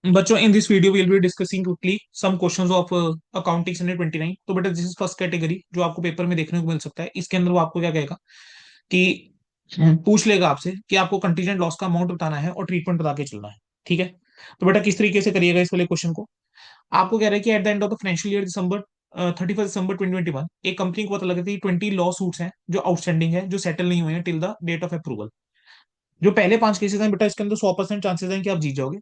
बच्चों, in this video will be discussing quickly some questions of accounting standard 29। तो बेटा this is first category जो आपको paper में देखने को मिल सकता है। इसके अंदर वो आपको क्या कहेगा कि पूछ लेगा आपसे कि आपको कंटीजेंट लॉस का अमाउंट बताना है और ट्रीटमेंट बता के चलना है। ठीक है। तो बेटा किस तरीके से करिएगा इस वाले क्वेश्चन को। आपको कह रहा है कि at the end of the financial year December 31 December 2021 एक कंपनी को पता लगा कि 20 लॉ सूट्स हैं जो आउटस्टैंडिंग है, जो सेटल नहीं हुए हैं till the date of approval. जो पहले 5 केसेस हैं बेटा, इसके अंदर 100% चांसेस हैं कि आप जीत जाओगे।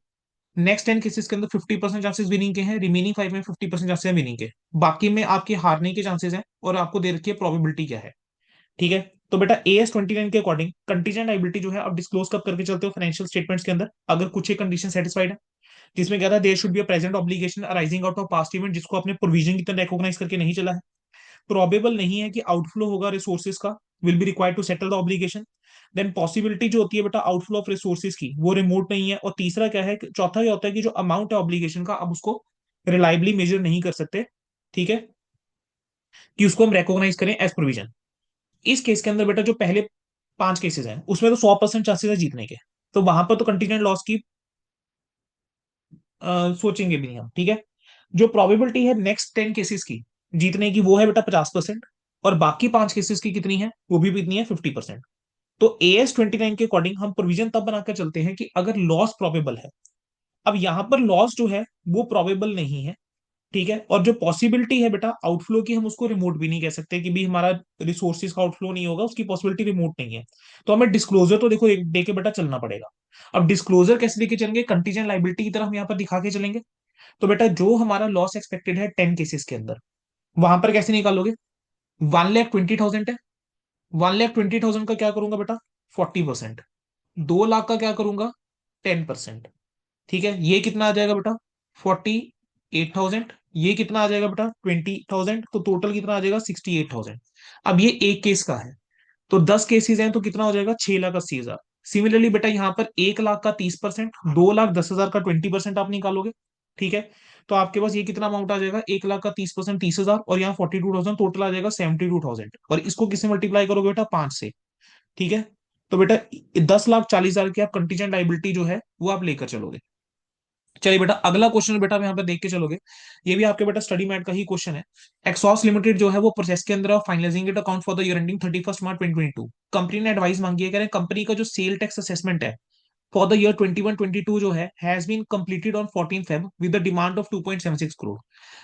नेक्स्ट 10 केसेस के अंदर 50% चांसेस विनिंग के हैं, रिमेनिंग 5 में 50% चांसेस हैं विनिंग के। बाकी में आपके हारने के चांसेस हैं और आपको दे रखी है प्रोबेबिलिटी क्या है। ठीक है। तो बेटा AS 29 के अकॉर्डिंग कंटीजेंट लायबिलिटी जो है आप डिस्क्लोज कब करके चलते हो फाइनेंशियल स्टेटमेंट्स के अंदर, अगर कुछ एक कंडीशन सेटिस्फाइड है। जिसमें क्या था, there should be a present obligation arising out of past event, जिसको आपने प्रोविजन की तरह रिकॉग्नाइज करके नहीं चला है। प्रोबेबल नहीं है कि आउटफ्लो होगा रिसोर्सेज का, will be required to settle the obligation. Then possibility जो होती है बेटा आउटफ्लो ऑफ रिसोर्सेज की, वो रिमोट नहीं है। और तीसरा क्या है, चौथा ये होता है कि जो अमाउंट है ऑब्लिगेशन का, अब उसको रिलायबली मेजर नहीं कर सकते। ठीक है, कि उसको हम रिकॉग्नाइज करें एज प्रोविजन। इस केस के अंदर बेटा जो पहले 5 केसेस हैं उसमें तो 100% चांसेस है जीतने के। तो वहां पर तो कंटीजेंट लॉस की सोचेंगे भी नहीं हम। ठीक है। जो प्रोबेबिलिटी है नेक्स्ट 10 केसेस की जीतने की, वो है बेटा 50%। और बाकी 5 केसेस की कितनी है, वो भी कितनी है, 50%। तो AS 29 के अकॉर्डिंग हम प्रोविजन तब बनाकर चलते हैं कि अगर लॉस प्रोबेबल है। अब यहां पर लॉस जो है वो प्रोबेबल नहीं है। ठीक है। और जो पॉसिबिलिटी है बेटा आउटफ्लो की, हम उसको रिमोट भी नहीं कह सकते कि भी हमारा रिसोर्सेज का आउटफ्लो नहीं होगा, उसकी पॉसिबिलिटी रिमोट नहीं है। तो हमें डिस्क्लोजर तो देखो दे के बेटा चलना पड़ेगा। अब डिस्क्लोजर कैसे लेके चलेंगे, कंटीजेंट लाइबिलिटी की तरह हम यहाँ पर दिखा के चलेंगे। तो बेटा जो हमारा लॉस एक्सपेक्टेड है 10 केसेस के अंदर, वहां पर कैसे निकालोगे। 1,20,000 है। 1,20,000 का क्या करूंगा बेटा, 40%। 2 लाख का क्या करूंगा, 10%। ठीक है। ये कितना आ जाएगा बेटा, 48,000। ये कितना आ जाएगा बेटा, 20,000। तो टोटल कितना आ जाएगा, 68,000। अब ये एक केस का है। तो 10 केसेस हैं तो कितना हो जाएगा, 6,80,000। सिमिलरली बेटा यहाँ पर 1 लाख का 30%, 2,10,000 का 20% आप निकालोगे। ठीक है। तो आपके पास ये कितना अमाउंट आ जाएगा, 1 लाख का 30% 30,000, और यहाँ 42,000, टोटल आ जाएगा 72,000। और इसको किससे मल्टीप्लाई करोगे बेटा, 5 से। ठीक है। तो बेटा 10,40,000 की आप कंटीजेंट लाइबिलिटी जो है वो आप लेकर चलोगे। चलिए बेटा अगला क्वेश्चन बेटा आप यहाँ पे देख के चलोगे। ये भी आपके बेटा स्टडी मैट का ही क्वेश्चन है। एक्सॉस लिमिटेड जो है वो प्रोसेस के अंदर finalizing it account for the year ending 31 March 2022। Company ने एडवाइस मांगी है, कह रहे हैं कंपनी का जो सेल टैक्स असेसमेंट है फॉर द ईयर 21-22 जो है has been completed on 14 Feb with the demand of 2.76 crore.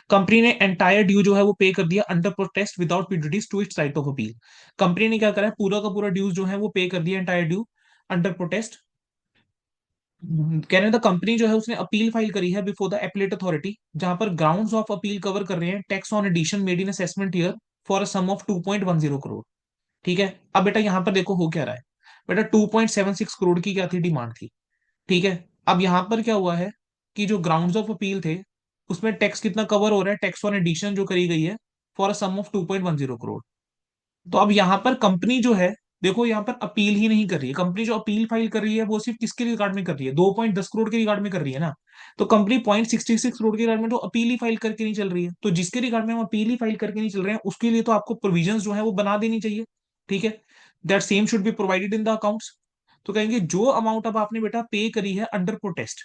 Company ने एंटायर ड्यू जो है वो पे कर दिया under protest without prejudice to its right of appeal. Company ने क्या करा है, पूरा का पूरा ड्यूज जो है वो पे कर दिया एंटायर ड्यू अंडर प्रोटेस्ट। कहने द कंपनी जो है उसने अपील फाइल करी है बिफोर द एपीलेट अथॉरिटी, जहां पर ग्राउंड्स ऑफ अपील कवर कर रहे हैं tax on addition made in assessment year for a sum of 2.10 crore. ठीक है। अब बेटा यहां पर देखो हो क्या रहा है। बेटा 2.76 करोड़ की क्या थी, डिमांड थी। ठीक है। अब यहां पर क्या हुआ है कि जो ग्राउंड्स ऑफ अपील थे उसमें टैक्स कितना कवर हो रहा है, टैक्स ऑन एडिशन जो करी गई है for a sum of 2.10 crore. तो अब यहां पर कंपनी जो है, देखो यहां पर अपील ही नहीं कर रही है। कंपनी जो अपील फाइल कर रही है वो सिर्फ किसके रिगार्ड में कर रही है, 2.10 करोड़ के रिगार्ड में कर रही है ना। तो कंपनी 0.66 करोड़ के रिगार्ड में तो अपील ही फाइल करके नहीं चल रही है। तो जिसके रिगार्ड में हम अपील ही फाइल करके नहीं चल रहे हैं उसके लिए तो आपको प्रोविजन जो है वो बना देनी चाहिए। ठीक है। That same should be provided in the accounts. तो कहेंगे जो अमाउंट अब आपने बेटा पे करी है अंडर प्रोटेस्ट,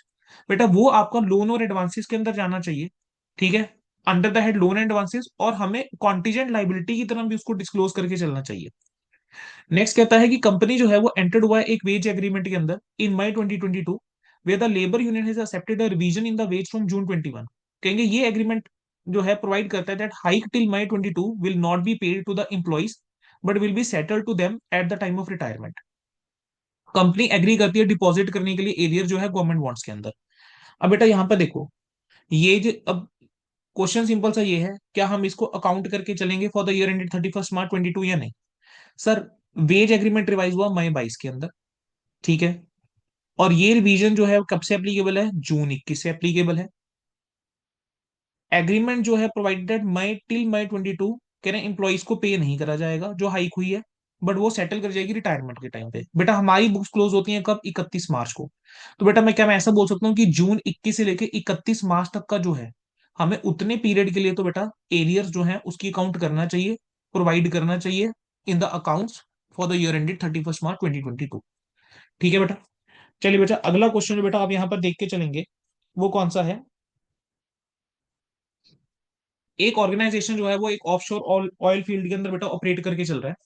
बेटा वो आपका लोन और एडवांसेस के अंदर जाना चाहिए। ठीक है। Under the head loan and advances, और हमें कॉन्टीजेंट लाइबिलिटी की तरह भी उसको डिस्क्लोज करके चलना चाहिए। नेक्स्ट कहता है कि कंपनी जो है वो एंटर्ड हुआ है एक वेज एग्रीमेंट के अंदर in May 2022 where the labour union has accepted a revision in the wage from June 21। कहेंगे ये एग्रीमेंट जो है प्रोवाइड करता है that hike till May 22 will not be paid to the employees but will be settled to them at the time of retirement. Company agree करती है deposit करने के लिए एरियर जो है गवर्नमेंट बॉन्ड्स के अंदर। अब बेटा यहाँ पर देखो, ये जो अब क्वेश्चन सिंपल सा ये है, क्या हम इसको अकाउंट करके चलेंगे for the year ended 31 March 2022 या नहीं। सर वेज एग्रीमेंट रिवाइज हुआ मई 22 के अंदर। ठीक है। और ये रिवीजन जो है वो कब से एप्लीकेबल है, जून 21 से एप्लीकेबल है। एग्रीमेंट जो है प्रोवाइडेड मई टिल मई 22, कह रहे हैं इंप्लॉइज को पे नहीं करा जाएगा जो हाइक हुई है, बट वो सेटल कर जाएगी रिटायरमेंट के टाइम पे। बेटा हमारी बुक्स क्लोज होती हैं कब, 31 मार्च को। तो बेटा मैं ऐसा बोल सकता हूँ कि जून 21 से लेके 31 मार्च तक का जो है, हमें उतने पीरियड के लिए तो बेटा एरियर्स जो है उसकी अकाउंट करना चाहिए, प्रोवाइड करना चाहिए in the accounts for the year ended 31 March 2022। ठीक है बेटा। चलिए बेटा अगला क्वेश्चन जो बेटा आप यहाँ पर देख के चलेंगे। वो कौन सा है? एक ऑर्गेनाइजेशन जो है वो एक ऑफशोर ऑयल फील्ड के अंदर बेटा ऑपरेट करके चल रहा है,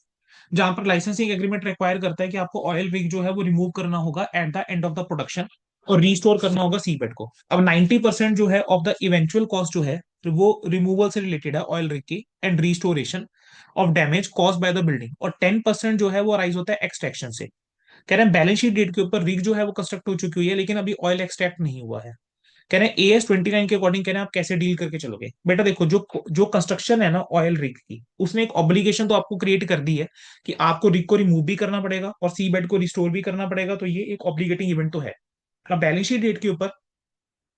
जहां पर लाइसेंसिंग एग्रीमेंट रिक्वायर करता है कि आपको ऑयल रिग जो है वो रिमूव करना होगा eight the end of the production, और रीस्टोर करना होगा सीबेड को। अब 90% जो है ऑफ द इवेंचुअल कॉस्ट जो है वो रिमूवल से रिलेटेड है ऑयल रिग की, and restoration of damage cause by the building, और 10% जो है वो राइज होता है एक्सट्रैक्शन से। कह रहे हैं बैलेंस शीट डेट के ऊपर रिग जो है वो कंस्ट्रक्ट हो चुकी हुई है, लेकिन अभी ऑयल एक्सट्रैक्ट नहीं हुआ है। कह रहे हैं AS 29 के अकॉर्डिंग कह रहे हैं आप कैसे डील करके चलोगे। बेटा देखो, जो जो कंस्ट्रक्शन है ना ऑयल रिग की, उसने एक ऑब्लिगेशन तो आपको क्रिएट कर दी है कि आपको रिग को रिमूव भी करना पड़ेगा और सी बेड को रिस्टोर भी करना पड़ेगा, तो ये एक ऑब्लिगेटिंग इवेंट तो है। अब बैलेंस शीट डेट के ऊपर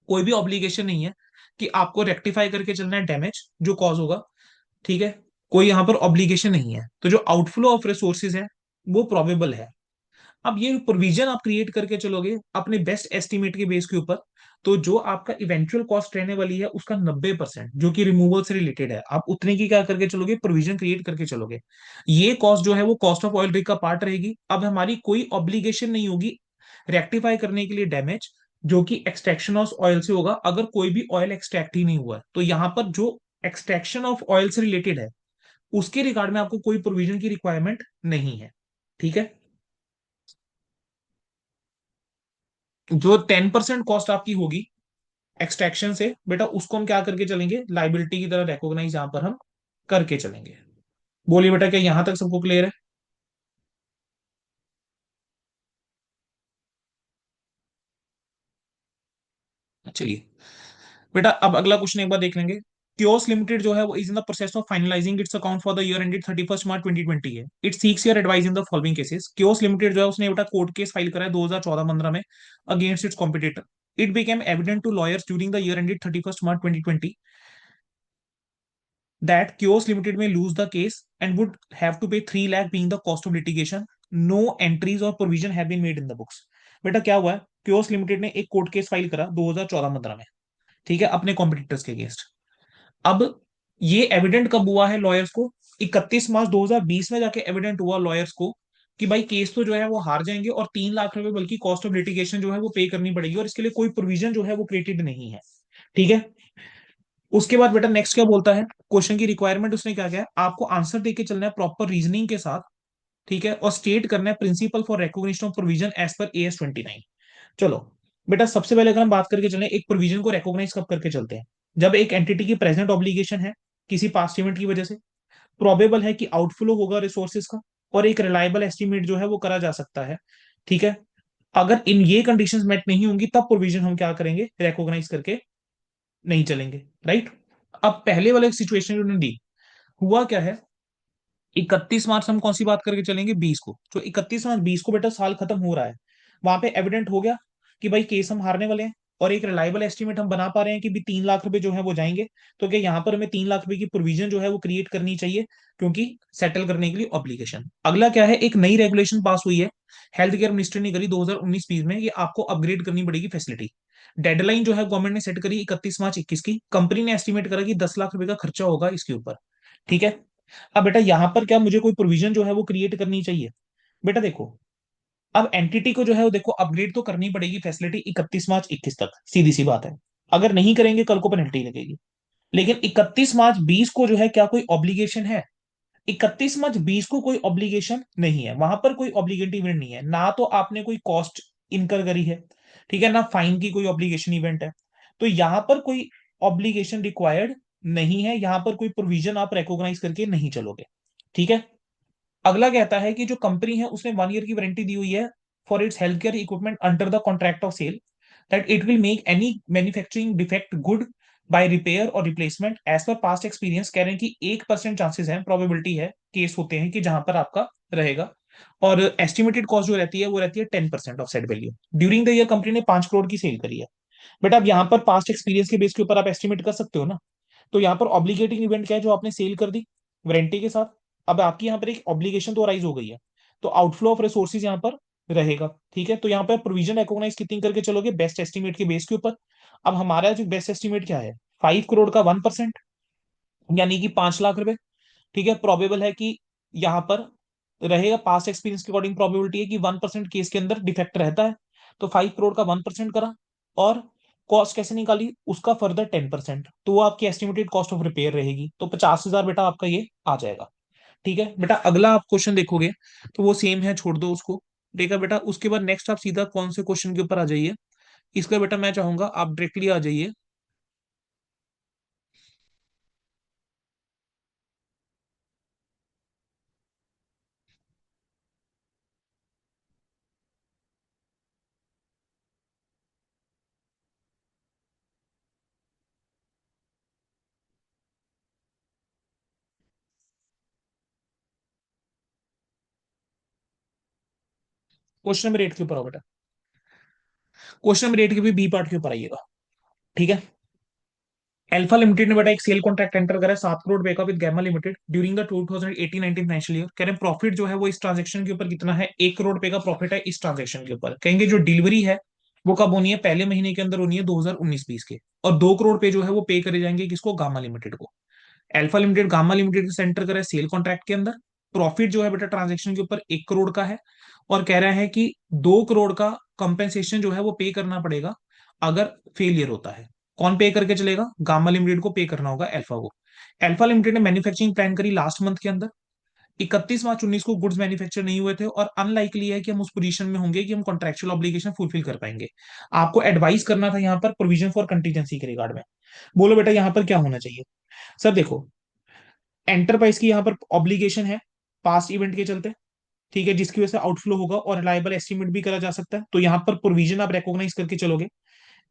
कोई भी ऑब्लिगेशन नहीं है कि आपको रेक्टिफाई करके चलना है डैमेज जो कॉज होगा। ठीक है, कोई यहां पर ऑब्लिगेशन नहीं है, तो जो आउटफ्लो ऑफ रिसोर्सेज है वो प्रोबेबल है। अब ये प्रोविजन आप क्रिएट करके चलोगे अपने बेस्ट एस्टिमेट के बेस के ऊपर, तो जो आपका इवेंचुअल कॉस्ट रहने वाली है उसका 90% जो कि रिमूवल से रिलेटेड है, आप उतने की क्या करके चलोगे, प्रोविजन क्रिएट करके चलोगे। ये कॉस्ट जो है वो कॉस्ट ऑफ ऑयल रिग का पार्ट रहेगी। अब हमारी कोई ऑब्लिगेशन नहीं होगी रेक्टिफाई करने के लिए डैमेज जो कि एक्सट्रैक्शन ऑफ ऑयल से होगा, अगर कोई भी ऑयल एक्सट्रैक्ट ही नहीं हुआ है। तो यहां पर जो एक्सट्रैक्शन ऑफ ऑयल से रिलेटेड है उसके रिगार्ड में आपको कोई प्रोविजन की रिक्वायरमेंट नहीं है। ठीक है, जो 10% कॉस्ट आपकी होगी एक्सट्रैक्शन से बेटा, उसको हम क्या करके चलेंगे, लाइबिलिटी की तरह रिकॉग्नाइज यहां पर हम करके चलेंगे। बोलिए बेटा, क्या यहां तक सबको क्लियर है? चलिए बेटा, अब अगला क्वेश्चन एक बार देख लेंगे। क्योस लिमिटेड जो है वो is in the process of finalizing its account for the year ended 31 March 2020 है। It seeks your advice in the following cases. Kios limited जो है उसने बेटा कोर्ट केस फाइल करा है 2014-15 में against its competitor. It became evident to lawyers during the year ended 31 March 2020 that Kios Limited may lose the case and would have to pay 3 lakh being the cost of litigation. No entries or provision have been made in the books. बेटा क्या हुआ है, chaos limited ने एक court case file करा 2014-15 में, ठीक है, अपने कॉम्पिटिटर्स के अगेंस्ट। अब ये एविडेंट कब हुआ है लॉयर्स को, 31 मार्च 2020 में जाके एविडेंट हुआ लॉयर्स को कि भाई केस तो जो है वो हार जाएंगे और 3 लाख रुपए बल्कि कॉस्ट ऑफ लिटिगेशन जो है वो पे करनी पड़ेगी, और इसके लिए कोई प्रोविजन जो है वो क्रिएटेड नहीं है। ठीक है, उसके बाद बेटा नेक्स्ट क्या बोलता है, क्वेश्चन की रिक्वायरमेंट उसने क्या किया, आपको आंसर देके चलना है प्रॉपर रीजनिंग के साथ। ठीक है, और स्टेट करना है principle for recognition of provision as per AS 29। चलो बेटा, सबसे पहले अगर हम बात करके चलें एक प्रोविजन को रिकॉग्नाइज कब करके चलते हैं, जब एक एंटिटी की प्रेजेंट ऑब्लिगेशन है किसी पास्ट इवेंट की वजह से, प्रोबेबल है कि आउटफ्लो होगा रिसोर्सेज का, और एक रिलायबल एस्टिमेट जो है वो करा जा सकता है। ठीक है, अगर इन ये कंडीशंस मेट नहीं होंगी तब प्रोविजन हम क्या करेंगे, रिकॉग्नाइज करके नहीं चलेंगे। राइट, अब पहले वाले सिचुएशन जो उन्होंने दी, हुआ क्या है, 31 मार्च हम कौन सी बात करके चलेंगे, 20 को, तो 31 मार्च 20 को बेटा साल खत्म हो रहा है। वहां पे एविडेंट हो गया कि भाई केस हम हारने वाले हैं, और एक रिलायबल एस्टिमेट हम बना पा रहे हैं कि भी 3 लाख रुपए जो है वो जाएंगे। तो क्या यहाँ पर हमें 3 लाख रुपए की प्रोविजन जो है वो क्रिएट करनी चाहिए, क्योंकि सेटल करने के लिए ऑब्लिगेशन। अगला क्या है, एक नई रेगुलेशन पास हुई है, हेल्थ केयर मिनिस्टर ने करी 2019-20 में, ये आपको अपग्रेड करनी पड़ेगी फैसिलिटी। डेडलाइन जो है गवर्नमेंट ने सेट करी 31 मार्च 21 की, कंपनी ने एस्टिमेट करा कि 10 लाख रुपए का खर्चा होगा इसके ऊपर। ठीक है, अब बेटा यहां पर क्या मुझे कोई प्रोविजन जो है वो क्रिएट करनी चाहिए। बेटा देखो, अब एंटिटी को जो है वो देखो अपग्रेड तो करनी पड़ेगी फैसिलिटी 31 मार्च 21 तक, सीधी सी बात है। अगर नहीं करेंगे कल को पेनल्टी लगेगी। लेकिन 31 मार्च 20 को जो है क्या कोई ऑब्लिगेशन है, 31 मार्च 20 को कोई ऑब्लिगेशन नहीं है, वहां पर कोई ऑब्लिगेटिव इवेंट नहीं है, ना तो आपने कोई कॉस्ट इनकर करी है, ठीक है, ना फाइन की कोई ऑब्लिगेशन इवेंट है। तो यहां पर कोई ऑब्लिगेशन रिक्वायर्ड नहीं है, यहां पर कोई प्रोविजन आप रिकॉग्नाइज करके नहीं चलोगे। ठीक है, अगला कहता है कि जो कंपनी है उसने 1 ईयर की वारंटी दी हुई है for its health care equipment under the contract of sale, that it will make any manufacturing defect good by repair और replacement as per past experience. कह रहे हैं कि 1% चांसेस है, प्रोबेबिलिटी है, केस होते हैं कि जहां पर आपका रहेगा, और एस्टिमेटेड कॉस्ट जो रहती है वो रहती है 10% of set value. During the year company ने 5 करोड़ की सेल करी है। बट अब यहाँ पर पास्ट एक्सपीरियंस के बेस के ऊपर आप एस्टिमेट कर सकते हो ना। तो यहाँ पर ऑब्लिगेटिंग इवेंट क्या है, जो आपने सेल कर दी वारंटी के साथ, अब आपकी यहाँ पर एक ऑब्लिगेशन तो अराइज हो गई है, तो आउटफ्लो ऑफ रिसोर्सेज यहाँ पर रहेगा। ठीक है, तो यहाँ पर प्रोविजन रिकॉग्नाइज कितनी करके चलोगे, बेस्ट एस्टिमेट के बेस के ऊपर। अब हमारा जो बेस्ट एस्टिमेट क्या है, 5 करोड़ का 1%, यानी कि 5 लाख रुपए। ठीक है, प्रोबेबल है कि यहाँ पर रहेगा, पास्ट एक्सपीरियंस के अकॉर्डिंग प्रोबेबिलिटी है कि 1% केस के अंदर डिफेक्ट रहता है। तो 5 करोड़ का 1% करा, और कॉस्ट कैसे निकाली, उसका फर्दर 10%, तो वो आपकी एस्टिमेटेड कॉस्ट ऑफ रिपेयर रहेगी, तो 50,000 बेटा आपका ये आ जाएगा। ठीक है बेटा, अगला आप क्वेश्चन देखोगे तो वो सेम है, छोड़ दो उसको। देखा बेटा, उसके बाद नेक्स्ट आप सीधा कौन से क्वेश्चन के ऊपर आ जाइए। इसका बेटा मैं चाहूंगा आप डायरेक्टली आ जाइए। क्वेश्चन नंबर 8 के ऊपर आओ बेटा। क्वेश्चन नंबर 8 के भी बी पार्ट के ऊपर आइएगा। ठीक है। अल्फा लिमिटेड ने बेटा एक सेल कॉन्ट्रैक्ट एंटर करा है 7 करोड़ रुपए का with Gamma limited during the 2018-19 financial year. कह रहे हैं प्रॉफिट जो है वो इस ट्रांजेक्शन के ऊपर कितना है, 1 करोड़ रुपए का प्रॉफिट है इस ट्रांजेक्शन के ऊपर। कहेंगे जो डिलीवरी है वो कब होनी है, पहले महीने के अंदर होनी है 2019-20 के। और 2 करोड़ पे जो है वो पे करे जाएंगे किसको, गामा लिमिटेड को। अल्फा लिमिटेड गामा लिमिटेड से एंटर करा है सेल कॉन्ट्रैक्ट के अंदर। प्रॉफिट जो है बेटा ट्रांजेक्शन के ऊपर 1 करोड़ का है। और कह रहा है कि 2 करोड़ का कंपेंसेशन जो है वो पे करना पड़ेगा अगर फेलियर होता है। कौन पे करके चलेगा, गामा लिमिटेड को पे करना होगा अल्फा को। अल्फा लिमिटेड ने मैन्युफैक्चरिंग प्लान करी लास्ट मंथ के अंदर। 31 मार्च 2019 को गुड्स मैन्युफैक्चर नहीं हुए थे और अनलाइकली है कि हम उस पोजीशन में होंगे कि हम कॉन्ट्रेक्चुअल ऑब्लिगेशन फुलफिल कर पाएंगे। आपको एडवाइस करना था यहाँ पर प्रोविजन फॉर कंटीजेंसी के रिगार्ड में। बोलो बेटा यहाँ पर क्या होना चाहिए। सर देखो, एंटरप्राइज की यहाँ पर ऑब्लिगेशन है पास्ट इवेंट के चलते। ठीक है, जिसकी वजह से आउटफ्लो होगा और रिलायबल एस्टिमेट भी करा जा सकता है, तो यहाँ पर प्रोविजन आप रेकॉग्नाइज करके चलोगे।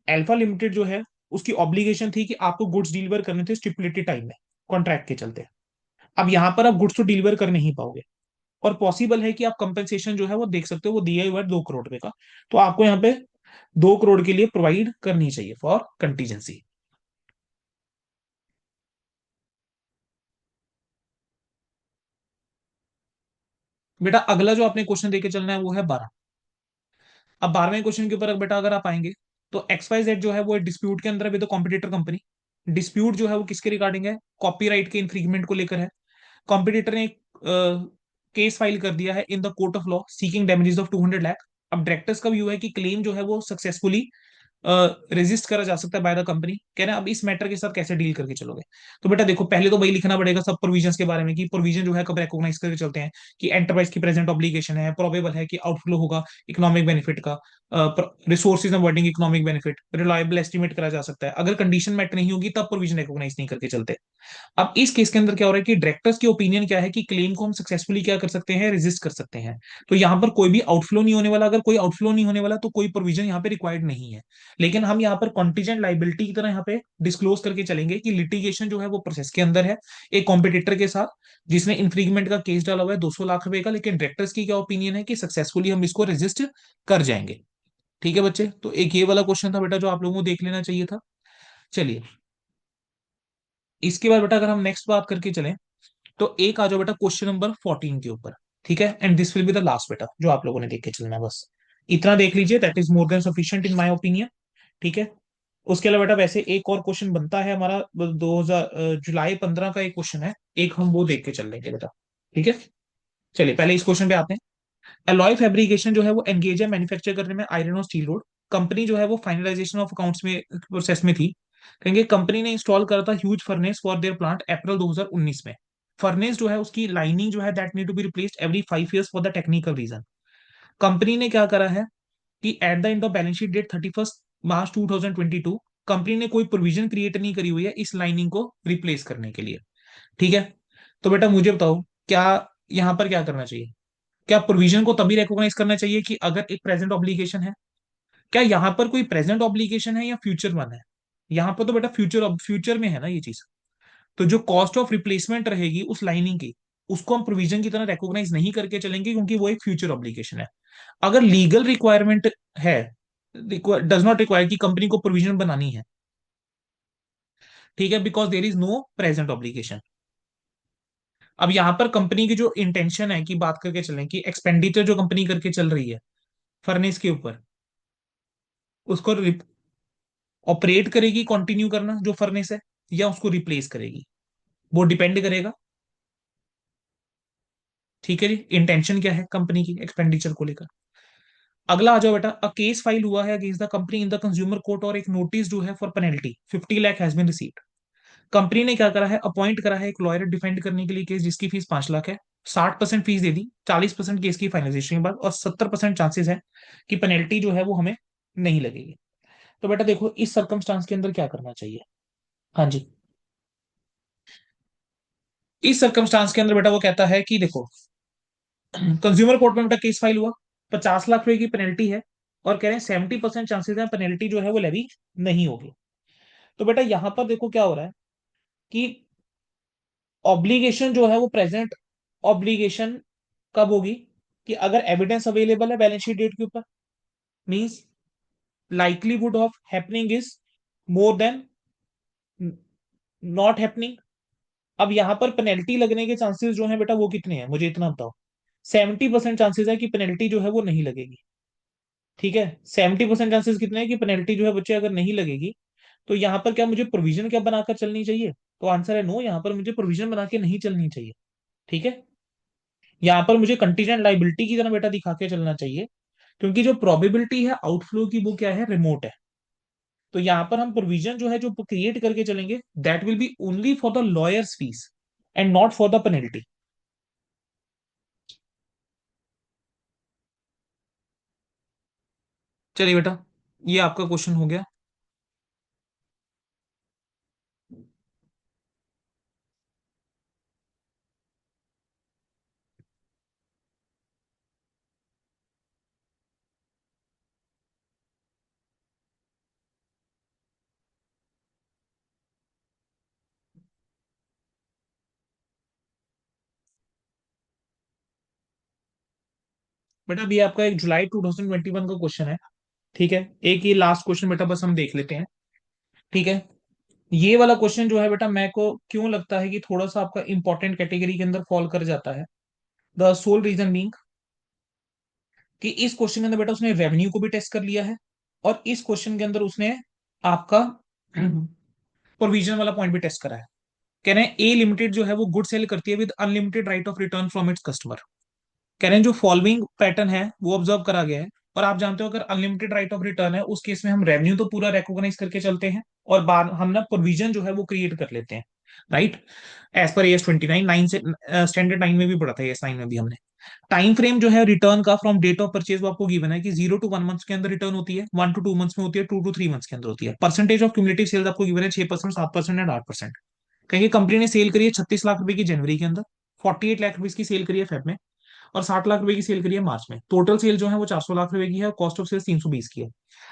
अल्फा लिमिटेड जो है उसकी ऑब्लिगेशन थी कि आपको गुड्स डिलीवर करने थे स्टिपुलेटेड टाइम में कॉन्ट्रैक्ट के चलते। अब यहाँ पर आप गुड्स तो डिलीवर कर नहीं पाओगे और पॉसिबल है कि आप कंपेंसेशन जो है वो देख सकते हो, वो दिया हुआ है 2 करोड़ रुपए का। तो आपको यहाँ पे 2 करोड़ के लिए प्रोवाइड करनी चाहिए फॉर कंटीजेंसी। बेटा अगला जो आपने क्वेश्चन देके चलना है वो है 12। अब 12वें क्वेश्चन के ऊपर बेटा अगर आप आएंगे तो XYZ जो है वो डिस्प्यूट के अंदर है विद कॉम्पिटिटर कंपनी। डिस्प्यूट जो है वो किसके रिगार्डिंग है, कॉपीराइट के इन्फ्रिंजमेंट को लेकर है। कॉम्पिटिटर ने एक केस फाइल कर दिया है in the court of law seeking damages of 200 lakh. अब डायरेक्टर्स का व्यू है कि क्लेम जो है वो सक्सेसफुली रेजिस्ट करा जा सकता है बाय द कंपनी। कह रहे हैं अब इस मैटर के साथ कैसे डील करके चलोगे। तो बेटा देखो, पहले तो वही लिखना पड़ेगा सब प्रोविजंस के बारे में कि प्रोविजन जो है कब रिकॉग्नाइज करके चलते हैं, कि एंटरप्राइज की प्रेजेंट ऑब्लिगेशन है, प्रोबेबल है कि आउटफ्लो होगा इकोनॉमिक बेनिफिट का, resources avoiding economic benefit, reliable estimate करा जा सकता है। अगर कंडीशन मैट नहीं होगी तब प्रोविजन रिकॉग्नाइज नहीं करके चलते। अब इस केस के अंदर क्या हो रहा है कि डायरेक्टर्स की ओपिनियन क्या है कि क्लेम को हम सक्सेसफुली क्या कर सकते हैं, रेजिस्ट कर सकते हैं। तो यहां पर कोई भी आउटफ्लो नहीं होने वाला। अगर कोई आउटफ्लो नहीं होने वाला तो कोई प्रोविजन यहाँ पे रिक्वायर्ड नहीं है। लेकिन हम यहाँ पर कॉन्टीजेंट लाइबिलिटी की तरह यहाँ पे डिस्क्लोज करके चलेंगे कि लिटिगेशन जो है वो प्रोसेस के अंदर है एक कॉम्पिटिटर के साथ, जिसने इन्फ्रिंजमेंट का केस डाला हुआ है 200 लाख रुपए का। लेकिन डायरेक्टर्स की क्या ओपिनियन है कि सक्सेसफुली हम इसको रेजिस्ट कर जाएंगे। ठीक है बच्चे, तो एक ये वाला क्वेश्चन था बेटा जो आप लोगों को देख लेना चाहिए था। चलिए, इसके बाद बेटा अगर हम नेक्स्ट बात करके चलें तो एक आ जाओ बेटा क्वेश्चन नंबर 14 के ऊपर। ठीक है, and this will be the last बेटा जो आप लोगों ने देख के चलना है बस। इतना देख लीजिए, that is more than sufficient in my opinion. ठीक है। उसके अलावा बेटा वैसे एक और क्वेश्चन बनता है हमारा 2000 जुलाई 15 का एक क्वेश्चन है, एक हम वो देख के चल लेंगे बेटा। ठीक है। चलिए पहले इस क्वेश्चन पे आते हैं। अलॉय फैब्रिकेशन जो है वो एंगेज है मैन्युफैक्चर करने में आयरन और स्टील रोड। कंपनी जो है वो फाइनलाइजेशन ऑफ अकाउंट्स में प्रोसेस में थी। कहेंगे कंपनी ने इंस्टॉल करा था huge furnace for their plant April 2019 में। फर्नेस जो है उसकी लाइनिंग जो है that need to be replaced every 5 years for the technical reason. Company ने क्या करा है कि at the end of balance sheet date 31 March 2022 company ने कोई प्रोविजन क्रिएट नहीं करी हुई है इस लाइनिंग को रिप्लेस करने के लिए। ठीक है। तो बेटा मुझे बताओ क्या यहाँ पर क्या करना चाहिए। क्या प्रोविजन को तभी रिकॉग्नाइज करना चाहिए कि अगर एक प्रेजेंट ऑब्लिगेशन है। क्या यहाँ पर कोई प्रेजेंट ऑब्लिगेशन है या फ्यूचर वन है। यहाँ पर तो बेटा फ्यूचर फ्यूचर में है ना ये चीज। तो जो कॉस्ट ऑफ रिप्लेसमेंट रहेगी उस लाइनिंग की, उसको हम प्रोविजन की तरह रिकॉग्नाइज नहीं करके चलेंगे क्योंकि वो एक फ्यूचर ऑब्लिगेशन है। अगर लीगल रिक्वायरमेंट है, डज नॉट रिक्वायर कि कंपनी को प्रोविजन बनानी है। ठीक है, because there is no present obligation. अब यहां पर कंपनी की जो इंटेंशन है कि बात करके चलें कि एक्सपेंडिचर जो कंपनी करके चल रही है फर्नेस के ऊपर, उसको ऑपरेट करेगी कंटिन्यू करना जो फर्नेस है, या उसको रिप्लेस करेगी, वो डिपेंड करेगा। ठीक है जी, इंटेंशन क्या है कंपनी की एक्सपेंडिचर को लेकर। अगला आ जाओ बेटा, अ केस फाइल हुआ है against the company in the consumer court और एक नोटिस जो है for penalty 50 lakh has been received. Company ने क्या करा है, अपॉइंट करा है एक लॉयर डिफेंड करने के लिए केस, जिसकी फीस 5 लाख है। 60% फीस दे दी, 40% केस की फाइनलाइजेशन के बाद, और 70% चांसेस है कि पेनल्टी जो है वो हमें नहीं लगेगी। तो बेटा देखो इस सर्कमस्टांस के अंदर क्या करना चाहिए। हाँ जी। इस सर्कमस्टांस के अंदर बेटा वो कहता है कि देखो, कंज्यूमर कोर्ट में बेटा केस फाइल हुआ, 50 लाख रुपए की पेनल्टी है, और कह रहे हैं 70% चांसेस है पेनल्टी जो है वो लेवी नहीं होगी। तो बेटा यहां पर देखो क्या हो रहा है कि ऑब्लिगेशन जो है वो प्रेजेंट ऑब्लिगेशन कब होगी, कि अगर एविडेंस अवेलेबल है बैलेंस शीट डेट के ऊपर, means likelihood of happening is more than not happening. अब यहां पर पेनल्टी लगने के चांसेस जो है बेटा वो कितने हैं, मुझे इतना बताओ। 70% चांसेस है कि पेनल्टी जो है वो नहीं लगेगी। ठीक है, 70% चांसेस कितने हैं कि पेनल्टी जो है बच्चे अगर नहीं लगेगी, तो यहाँ पर क्या मुझे प्रोविजन क्या बनाकर चलनी चाहिए? तो आंसर है नो, यहाँ पर मुझे प्रोविजन बना के नहीं चलनी चाहिए। ठीक है, यहाँ पर मुझे कंटीजेंट लाइबिलिटी की तरह बेटा दिखा के चलना चाहिए, क्योंकि जो प्रोबेबिलिटी है आउटफ्लो की वो क्या है, रिमोट है। तो यहाँ पर हम प्रोविजन जो है जो क्रिएट करके चलेंगे, that will be only for the lawyers fees and not for the penalty. चलिए बेटा, ये आपका क्वेश्चन हो गया। बेटा अभी आपका एक जुलाई 2021 का क्वेश्चन है। ठीक है, एक ये लास्ट क्वेश्चन बेटा बस हम देख लेते हैं। ठीक है, ये वाला क्वेश्चन जो है बेटा मेरे को क्यों लगता है कि थोड़ा सा आपका इंपॉर्टेंट कैटेगरी के अंदर फॉल कर जाता है, द सोल रीजन बीइंग कि इस क्वेश्चन के अंदर बेटा उसने रेवेन्यू को भी टेस्ट कर लिया है, और इस क्वेश्चन के अंदर उसने आपका प्रोविजन वाला पॉइंट भी टेस्ट करा है। कह रहे हैं ए लिमिटेड जो है वो गुड सेल करती है with unlimited right of return from its customer. कह रहे हैं जो फॉलोइंग पैटर्न है वो ऑब्जर्व करा गया है, और आप जानते हो अगर अनलिमिटेड राइट ऑफ रिटर्न है उस केस में हम रेवेन्यू तो पूरा रिकॉग्नाइज करके चलते हैं, और बाद हम ना प्रोविजन जो है वो क्रिएट कर लेते हैं। राइट, एज पर एस 29 से स्टैंडर्ड 9 में भी पढ़ा था, एस 9 में भी हमने। टाइम फ्रेम जो है रिटर्न का फ्रॉम डेट ऑफ परचेज वो आपको गिवन है कि 0 to 1 मंथ के अंदर रिटर्न होती है, 1 to 2 मंथ्स में होती है, 2 to 3 मंथ्स के अंदर होती है। परसेंटेज ऑफ क्यूमुलेटिव सेल्स आपको गिवन है 6%, 7% एंड 8%। कहेंगे कंपनी ने सेल करी है 36 लाख रुपए की जनवरी के अंदर, 48 लाख रुपए की सेल करी है फेब में, और 60 लाख रुपए की सेल करी है मार्च में। टोटल सेल जो है वो 400 लाख रुपए की है, और कॉस्ट ऑफ सेल्स 320 की है।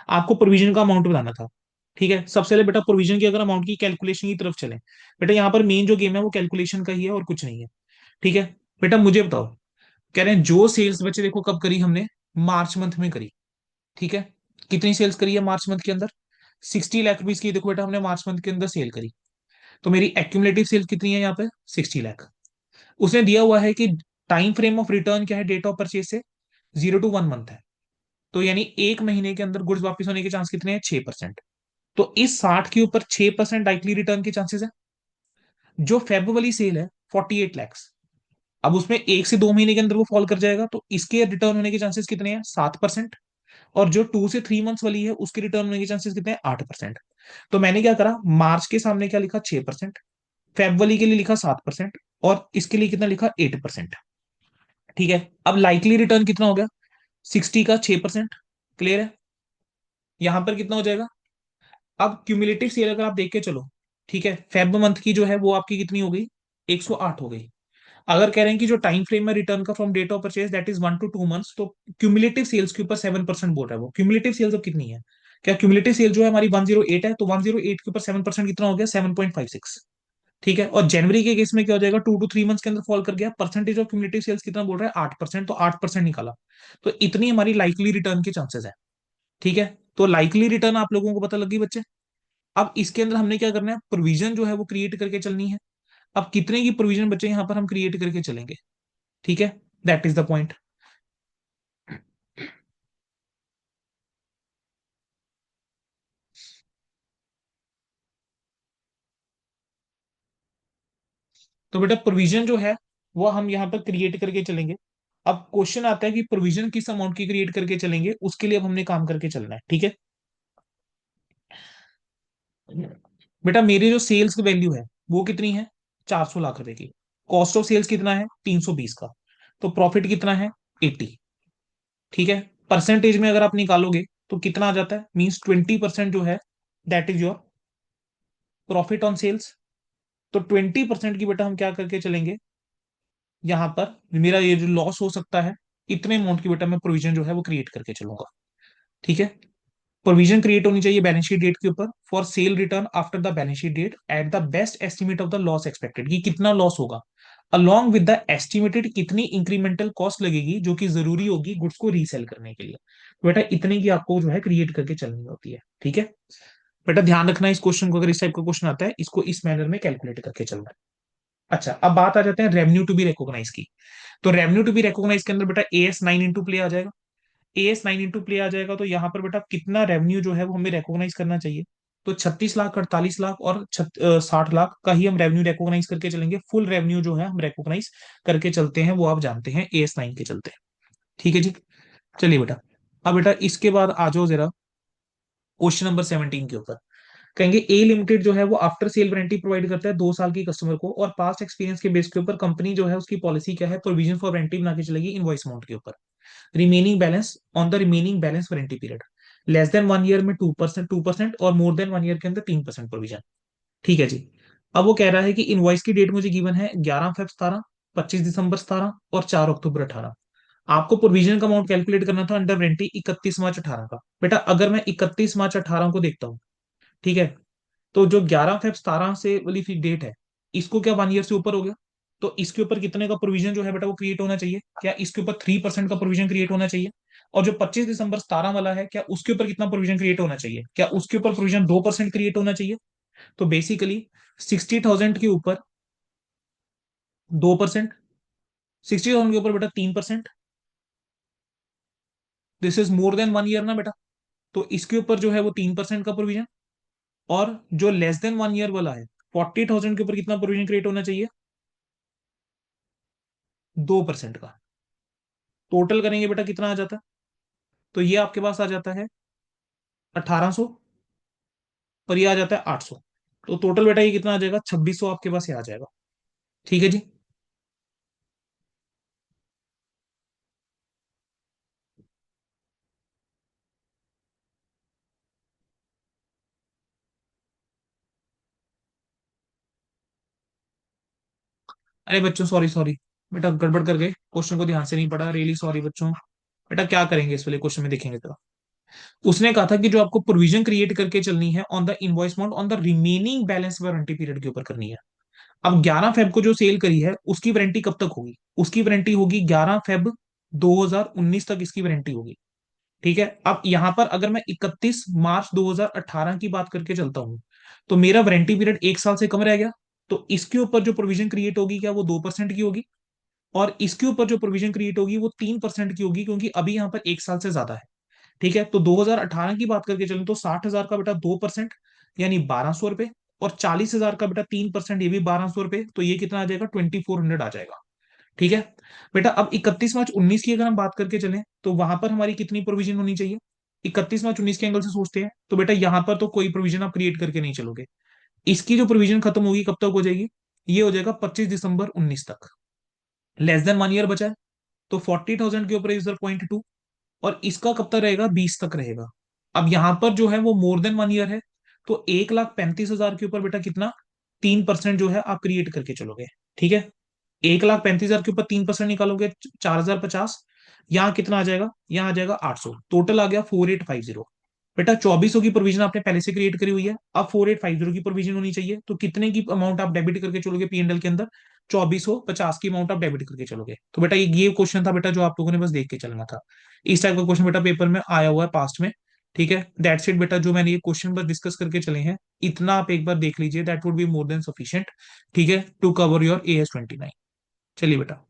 आपको प्रोविजन का अमाउंट बताना था। ठीक है, सबसे पहले बेटा प्रोविजन की अगर अमाउंट की कैलकुलेशन की तरफ चले, बेटा यहाँ पर मेन जो गेम है वो कैलकुलेशन का ही है और कुछ नहीं है। ठीक है, बेटा मुझे बताओ, कह रहे हैं जो सेल्स बच्चे देखो कब करी हमने, मार्च मंथ में करी। ठीक है, कितनी सेल्स करी है मार्च मंथ के अंदर, 60 लाख रुपीज की देखो बेटा हमने मार्च मंथ के अंदर सेल करी। तो मेरी एक्यूमुलेटिव सेल कितनी है यहाँ पे, 60 लाख। उसने दिया हुआ है कि टाइम फ्रेम ऑफ रिटर्न क्या है डेट ऑफ परचेज से, 0 to 1 मंथ है। तो यानी एक महीने के अंदर गुड्स वापस होने के चांस कितने हैं, 6%। तो इस 60 के ऊपर 6% लाइकली रिटर्न के चांसेस है। जो फेब वाली सेल है 48 लैक्स, अब उसमें 1 से 2 महीने के अंदर वो फॉल कर जाएगा, तो इसके रिटर्न होने के चांसेस कितने हैं, 7%। और जो 2 से 3 मंथ्स वाली है उसके रिटर्न होने के चांसेस कितने हैं, 8%। तो मैंने क्या करा, मार्च के सामने क्या लिखा, 6%, फेब वाली के लिए लिखा 7%, और इसके लिए कितना लिखा, 8%। ठीक है, अब लाइकली रिटर्न कितना हो गया, 60 का 6%। क्लियर है, यहां पर कितना हो जाएगा। अब क्यूमुलेटिव सेल अगर आप देख के चलो, ठीक है, फेब मंथ की जो है वो आपकी कितनी हो गई, 108 हो गई। अगर कह रहे हैं कि जो टाइम फ्रेम में रिटर्न का from date of purchase that is 1 to 2 months, तो क्यूमुलेटिव सेल्स के ऊपर 7% बोल रहा है वो। क्यूमुलेटिव सेल्स अब कितनी है, क्या क्यूमुलेटिव सेल जो है हमारी 108 है, तो 108 के ऊपर 7% कितना हो गया, 7.56। ठीक है, और जनवरी के केस में क्या हो जाएगा, 2 to 3 मंथ्स के अंदर फॉल कर गया। परसेंटेज ऑफ क्यूमुलेटिव सेल्स कितना बोल रहा है, 8%, तो 8% निकाला। तो इतनी हमारी लाइकली रिटर्न के चांसेस है। ठीक है, तो लाइकली रिटर्न आप लोगों को पता लगी बच्चे। अब इसके अंदर हमने क्या करना है, प्रोविजन जो है वो क्रिएट करके चलनी है। अब कितने की प्रोविजन बच्चे यहां पर हम क्रिएट करके चलेंगे। ठीक है, दैट इज द पॉइंट। तो बेटा प्रोविजन जो है वो हम यहाँ पर क्रिएट करके चलेंगे। अब क्वेश्चन आता है कि प्रोविजन किस अमाउंट की क्रिएट करके चलेंगे, उसके लिए अब हमने काम करके चलना है, ठीक है। बेटा मेरी जो सेल्स की वैल्यू है वो कितनी है, 400 लाख रुपए की। कॉस्ट ऑफ सेल्स कितना है, 320 का। तो प्रॉफिट कितना है, 80। ठीक है। परसेंटेज में अगर आप निकालोगे तो कितना आ जाता है, मीन्स 20% जो है, that is your profit on sales. तो 20% की बेटा हम क्या करके चलेंगे, यहां पर मेरा ये जो लॉस हो सकता है, इतने अमाउंट की बेटा मैं प्रोविजन जो है वो क्रिएट करके चलूंगा। ठीक है। प्रोविजन क्रिएट होनी चाहिए बैलेंस शीट डेट के ऊपर, for sale return after the balance sheet date at the best estimate of the loss expected, कि कितना लॉस होगा, अलॉन्ग विद द एस्टिमेटेड कितनी इंक्रीमेंटल कॉस्ट लगेगी जो कि जरूरी होगी गुड्स को रीसेल करने के लिए। तो बेटा इतने की आपको जो है क्रिएट करके चलनी होती है, ठीक है। बेटा ध्यान रखना इस क्वेश्चन को, अगर इस टाइप का क्वेश्चन आता है इसको इस मैनर में कैलकुलेट करके चलना है। अच्छा, अब बात आ जाते हैं रेवेन्यू टू बी रिकॉग्नाइज की। तो रेवेन्यू टू बी रिकॉग्नाइज के अंदर बेटा AS9 इंटू प्ले आ जाएगा। AS9 इंटू प्ले आ जाएगा, तो यहाँ पर बेटा कितना रेवेन्यू जो है वो हमें रिकॉग्नाइज करना चाहिए। तो 36 लाख, 48 लाख और 60 लाख का ही हम रेवेन्यू रिकॉग्नाइज करके चलेंगे। फुल रेवेन्यू जो है हम रिकॉग्नाइज करके चलते हैं, वो आप जानते हैं AS9 के चलते हैं। ठीक है जी। चलिए बेटा, अब बेटा इसके बाद आ जाओ जरा क्वेश्चन नंबर 17 के ऊपर। कहेंगे ए लिमिटेड जो है वो आफ्टर सेल वारंटी प्रोवाइड करता है 2 साल की कस्टमर को, और पास्ट एक्सपीरियंस के बेस के ऊपर कंपनी जो है उसकी पॉलिसी क्या है, प्रोविजन फॉर वारंटी बना के चलेगी इनवॉइस अमाउंट के ऊपर। Remaining balance on the remaining balance warranty period, less than 1 year में 2%, और मोर देन 1 ईयर के अंदर 3% प्रोविजन। ठीक है जी। अब वो कह रहा है कि इनवॉइस की डेट मुझे गिवन है 11 Feb 17, 25 दिसंबर 17 और 4 अक्टूबर 18। आपको प्रोविजन का अमाउंट कैलकुलेट करना था अंडर वारंटी 31 मार्च 18 का। बेटा अगर मैं 31 मार्च 18 को देखता हूँ, ठीक है, तो जो 11 Feb 17 से वाली डेट है, इसको क्या 1 ईयर से ऊपर हो गया, तो इसके ऊपर कितने का प्रोविजन जो है बेटा वो क्रिएट होना चाहिए, क्या इसके ऊपर 3% का प्रोविजन क्रिएट होना चाहिए। और जो 25 दिसंबर 17 वाला है, क्या उसके ऊपर कितना प्रोविजन क्रिएट होना चाहिए, क्या उसके ऊपर प्रोविजन 2% क्रिएट होना चाहिए। तो बेसिकली 60,000 के ऊपर 2%, 60,000 के ऊपर बेटा 3%, this is more than 1 year ना बेटा। तो इसके ऊपर जो है वो 3% का प्रोविजन, और जो लेस देन 1 ईयर वाला है, 40,000 के ऊपर कितना प्रोविजन क्रिएट होना चाहिए, 2% का। टोटल करेंगे बेटा कितना आ जाता है, तो ये आपके पास आ जाता है 1800, और ये आ जाता है 800। तो टोटल बेटा ये कितना आ जाएगा, 2600 आपके पास ये आ जाएगा। ठीक है जी। अरे बच्चों सॉरी सॉरी, बेटा गड़बड़ कर गए, क्वेश्चन को ध्यान से नहीं पढ़ा, रियली सॉरी बच्चों। बेटा क्या करेंगे इस वाले क्वेश्चन में, देखेंगे तो उसने कहा था कि जो आपको प्रोविजन क्रिएट करके चलनी है on the invoice amount on the remaining balance warranty period के ऊपर करनी है। अब 11 फेब को जो सेल करी है उसकी वारंटी कब तक होगी, उसकी वारंटी होगी 11 फेब 2019 तक इसकी वारंटी होगी। ठीक है। अब यहां पर अगर मैं 31 मार्च 2018 की बात करके चलता हूं, तो मेरा वारंटी पीरियड 1 साल से कम रह गया। तो इसके ऊपर जो प्रोविजन क्रिएट होगी, क्या वो 2% की होगी, और इसके ऊपर जो प्रोविजन क्रिएट होगी वो 3% की होगी, क्योंकि अभी यहां पर 1 साल से ज्यादा है। ठीक है। तो 2018 की बात करके चलें तो 60,000 का बेटा 2%, यानी 1200 रुपए, और 40,000 का बेटा 3%, ये भी 1200 रुपए, तो ये कितना आ जाएगा, 2400 आ जाएगा। ठीक है। बेटा अब 31 मार्च 19 की अगर हम बात करके चलें, तो वहां पर हमारी कितनी प्रोविजन होनी चाहिए, 31 मार्च 19 के एंगल से सोचते हैं, तो बेटा यहां पर तो कोई प्रोविजन आप क्रिएट करके नहीं चलोगे। इसकी जो प्रोविजन खत्म होगी कब तक हो जाएगी, ये हो जाएगा 25 दिसंबर 19 तक। लेस देन 1 ईयर बचा है, तो 40,000 के ऊपर इज 0.2, और इसका कब तक रहेगा, 20 तक रहेगा। अब यहां पर जो है वो मोर देन 1 ईयर है, तो 1,35,000 के ऊपर बेटा कितना, 3% जो है आप क्रिएट करके चलोगे। ठीक है। 1,35,000 के ऊपर 3% निकालोगे, 4,050। यहाँ कितना आ जाएगा, यहाँ आ जाएगा 800, टोटल आ गया 4850। बेटा 2400 की प्रोविजन आपने पहले से क्रिएट करी हुई है, अब 4850 की प्रोविजन होनी चाहिए, तो कितने की अमाउंट आप डेबिट करके चलोगे पीएनएल के अंदर, 2450 की अमाउंट आप डेबिट करके चलोगे। तो बेटा ये क्वेश्चन था बेटा जो आप लोगों ने बस देख के चलना था। इस टाइप का क्वेश्चन बेटा पेपर में आया हुआ है पास्ट में। ठीक है। दैट्स इट बेटा, जो मैंने ये क्वेश्चन बस डिस्कस करके चले हैं, इतना आप एक बार देख लीजिए, that would be more than sufficient. ठीक है, टू कवर योर AS29। चलिए बेटा।